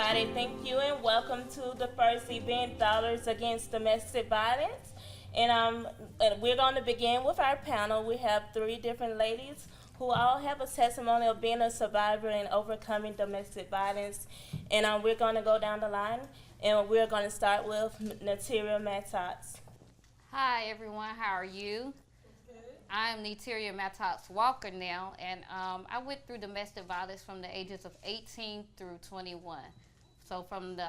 everybody. Thank you and welcome to the first event, Dollars Against Domestic Violence. And we're going to begin with our panel. We have three different ladies who all have a testimony of being a survivor and overcoming domestic violence. And we're going to go down the line, and we're going to start with Neteria Mattox. Hi everyone, how are you? I'm Neteria Mattox Walker now, and I went through domestic violence from the ages of 18 through 21. So from the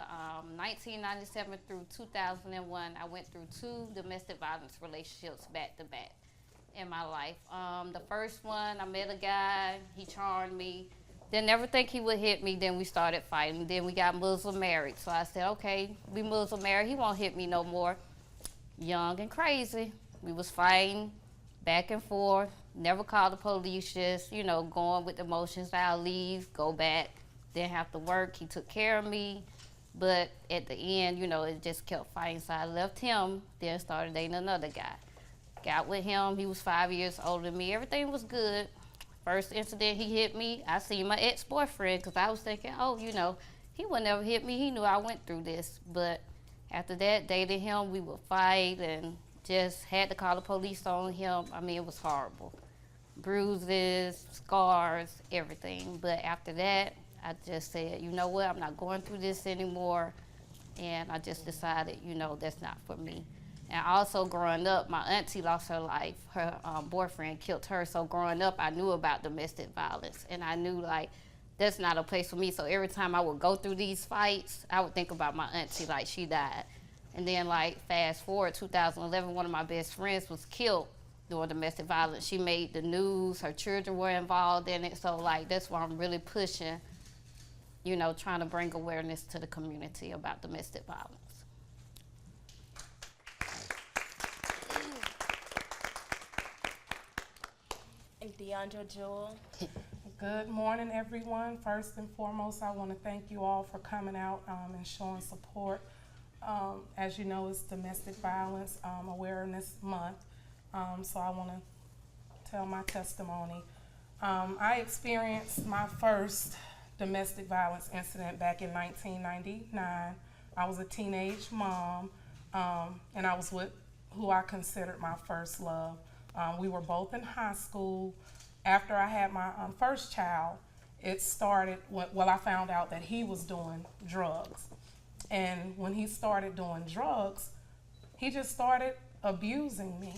1997 through 2001, I went through two domestic violence relationships back to back in my life. The first one, I met a guy, he charmed me. Didn't never think he would hit me, then we started fighting. Then we got Muslim married. So I said, okay, we Muslim married, he won't hit me no more. Young and crazy, we was fighting back and forth, never called the police, just, going with the motions. I'll leave, go back, didn't have to work. He took care of me, but at the end, it just kept fighting. So I left him, then started dating another guy. Got with him, he was 5 years older than me. Everything was good. First incident he hit me, I seen my ex-boyfriend, because I was thinking, he would never hit me. He knew I went through this. But after that, dated him, we would fight and just had to call the police on him. I mean, it was horrible. Bruises, scars, everything. But after that, I just said, you know what, I'm not going through this anymore. And I just decided, that's not for me. And also growing up, my auntie lost her life. Her boyfriend killed her. So growing up, I knew about domestic violence. And I knew, that's not a place for me. So every time I would go through these fights, I would think about my auntie, she died. And then, fast forward, 2011, one of my best friends was killed doing domestic violence. She made the news. Her children were involved in it. So, that's why I'm really pushing, trying to bring awareness to the community about domestic violence. And Diondra Jewell. Good morning, everyone. First and foremost, I want to thank you all for coming out and showing support. As you know, it's Domestic Violence Awareness Month, so I want to tell my testimony. I experienced my first domestic violence incident back in 1999. I was a teenage mom, and I was with who I considered my first love. We were both in high school. After I had my first child, it started, I found out that he was doing drugs. And when he started doing drugs, he just started abusing me.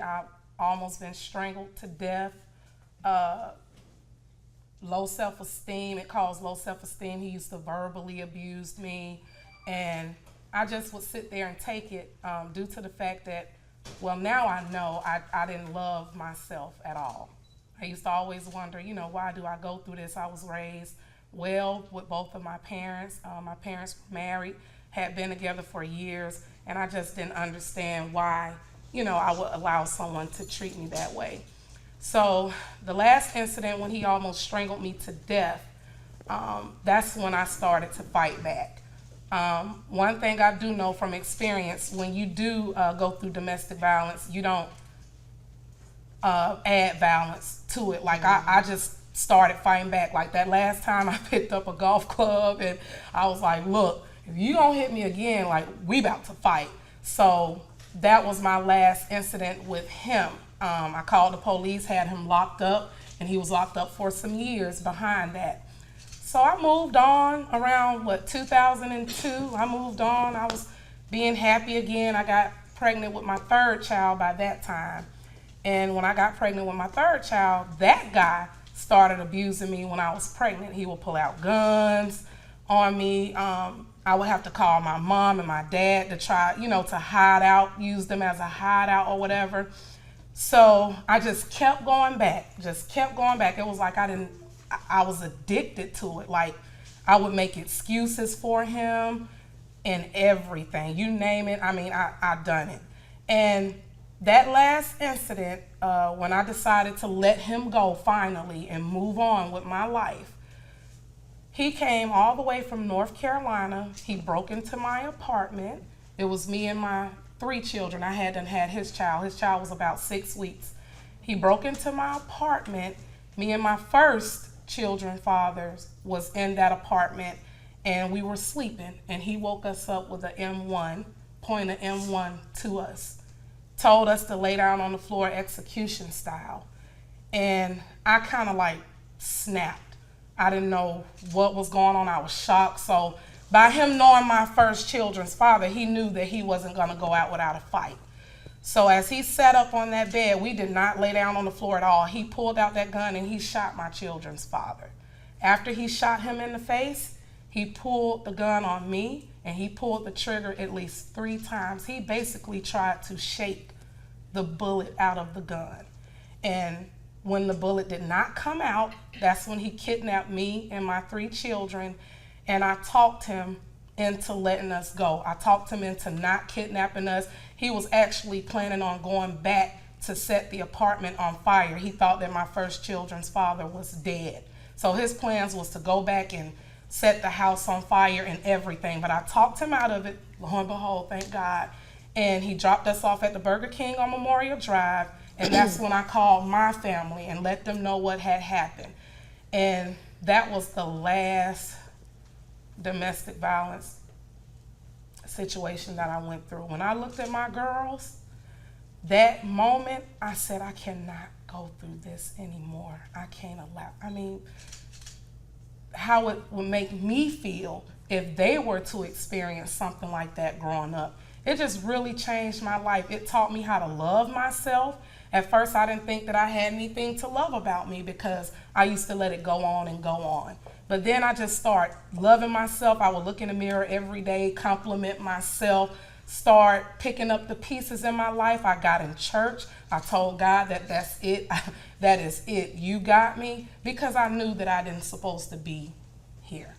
I've almost been strangled to death. Low self-esteem, it caused low self-esteem. He used to verbally abuse me. And I just would sit there and take it due to the fact that, now I know I didn't love myself at all. I used to always wonder, why do I go through this? I was raised well with both of my parents. My parents were married, had been together for years, and I just didn't understand why, I would allow someone to treat me that way. So the last incident when he almost strangled me to death, that's when I started to fight back. One thing I do know from experience, when you do go through domestic violence, you don't add violence to it. I just started fighting back. That last time I picked up a golf club and I was like, look, if you don't hit me again, we about to fight. So that was my last incident with him. I called the police, had him locked up, and he was locked up for some years behind that. So I moved on around, 2002. I moved on. I was being happy again. I got pregnant with my third child by that time. And when I got pregnant with my third child, that guy started abusing me when I was pregnant. He would pull out guns on me. I would have to call my mom and my dad to try, to hide out, use them as a hideout or whatever. So I just kept going back, It was like I was addicted to it. I would make excuses for him and everything. You name it, I done it. And that last incident, when I decided to let him go finally and move on with my life, he came all the way from North Carolina. He broke into my apartment. It was me and my 3 children. I hadn't had his child. His child was about 6 weeks. He broke into my apartment. Me and my first children fathers was in that apartment, and we were sleeping, and he woke us up with an M1, pointed M1 to us, told us to lay down on the floor execution style. And I kind of like snapped. I didn't know what was going on. I was shocked. So by him knowing my first children's father, he knew that he wasn't going to go out without a fight. So as he sat up on that bed, we did not lay down on the floor at all. He pulled out that gun and he shot my children's father. After he shot him in the face, he pulled the gun on me and he pulled the trigger at least 3 times. He basically tried to shake the bullet out of the gun. And when the bullet did not come out, that's when he kidnapped me and my 3 children, and I talked him into letting us go. I talked him into not kidnapping us. He was actually planning on going back to set the apartment on fire. He thought that my first children's father was dead. So his plans was to go back and set the house on fire and everything. But I talked him out of it, lo and behold, thank God. And he dropped us off at the Burger King on Memorial Drive. And that's when I called my family and let them know what had happened. And that was the last domestic violence situation that I went through. When I looked at my girls, that moment, I said, I cannot go through this anymore. I can't allow, I mean, how it would make me feel if they were to experience something like that growing up. It just really changed my life. It taught me how to love myself. At first, I didn't think that I had anything to love about me because I used to let it go on and go on. But then I just started loving myself. I would look in the mirror every day, compliment myself, start picking up the pieces in my life. I got in church. I told God that that's it. That is it. You got me, because I knew that I didn't supposed to be here.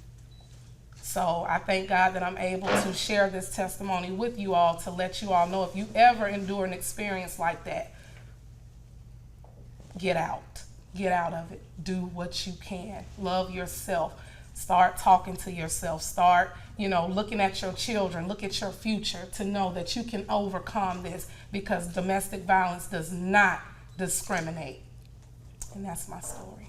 So I thank God that I'm able to share this testimony with you all to let you all know if you ever endure an experience like that, get out. Get out of it. Do what you can. Love yourself. Start talking to yourself. Start, looking at your children. Look at your future to know that you can overcome this, because domestic violence does not discriminate. And that's my story.